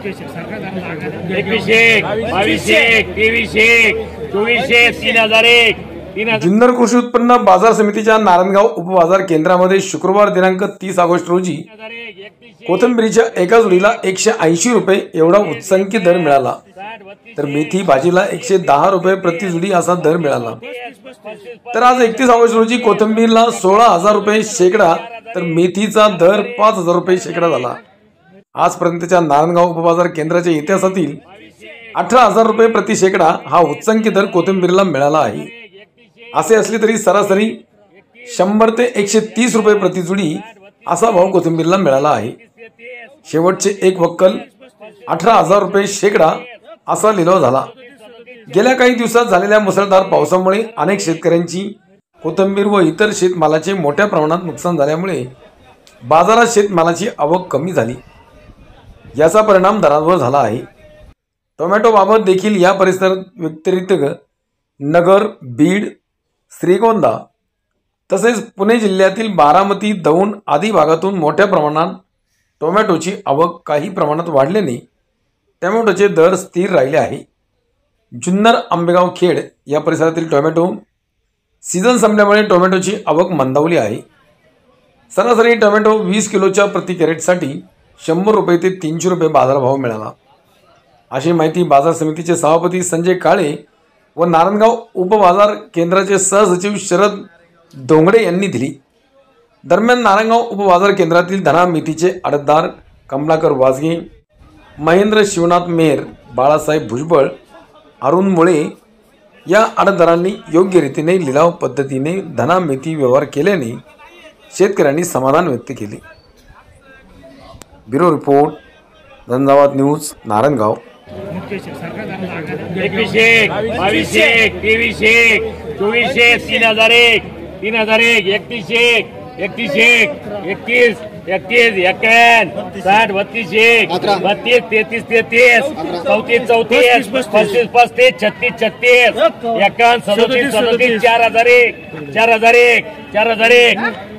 21 22 23 24 3001 जुन्नर कृषी उत्पन्न बाजार समितीच्या नारायणगाव उपबाजार केंद्रामध्ये शुक्रवार दिनांक 30 ऑगस्ट रोजी कोथिंबीरीच्या एका जोडीला 180 रुपये एवढा उच्चांकी दर मिळाला, तर मेथी भाजीला 110 रुपये प्रति जुडी असा दर मिळाला। तर आज 31 ऑगस्ट रोजी कोथिंबीरला 16,000 रुपये शेकडा तर मेथीचा दर 5,000 रुपये शेकडा झाला। आजपर्यंतच्या नारायणगाव उपबाजार केंद्राच्या इतिहासातील 18,000 रुपये प्रति शेकडा हा उच्चांकी दर कोथिंबीरला मिळाला आहे। असे असले तरी सरासरी 100 ते 130 रुपये प्रति जुडी असा भाव कोथिंबीरला मिळाला आहे। शेवटचे एक वक्कल 18,000 रुपये शेकडा असा लिलाव झाला। गेल्या काही दिवसात झालेल्या मुसळधार पावसामुळे अनेक शेतकऱ्यांची कोथिंबीर व इतर शेतमालाचे मोठ्या प्रमाणात नुकसान झाल्यामुळे बाजारात शेतमालाची आवक कमी झाली, याचा परिणाम दरांवर झाला आहे। टोमॅटो बाबत देखील या परिसरात व्यतिरिक्त नगर, बीड, श्रीगोंदा तसेच पुणे जिल्ह्यातील बारामती, दौंड आदी भागातून मोठ्या प्रमाणात टोमॅटोची आवक काही प्रमाणात वाढल्याने टोमॅटोचे दर स्थिर राहिले आहे। जुन्नर, आंबेगाव, खेड या परिसरातील टोमॅटो सीझन संपल्यामुळे टोमॅटोची आवक मंदावली आहे। सरासरी टोमॅटो 20 किलोच्या प्रति कॅरेटसाठी 100 रुपये ते 300 रुपये बाजारभाव मिळाला, अशी माहिती बाजार समितीचे सभापती संजय काळे व नारायणगाव उपबाजार केंद्राचे सहसचिव शरद डोंगडे यांनी दिली। दरम्यान नारायणगाव उपबाजार केंद्रातील धना मेथीचे आडतदार कमलाकर वाजगे, महेंद्र शिवनाथ मेहर, बाळासाहेब भुजबळ, अरुण मुळे या आडतदारांनी योग्य रीतीने लिलाव पद्धतीने धना मेथी व्यवहार केल्याने शेतकऱ्यांनी समाधान व्यक्त केले। ब्युरो रिपोर्ट, झंझावात न्यूज, नारायणगाव। 21 22 23 24 3001 3001 31 31 31 31 51 60 32 32 33 33 34 35 35 36 36 51 37 37 4001 4001 4001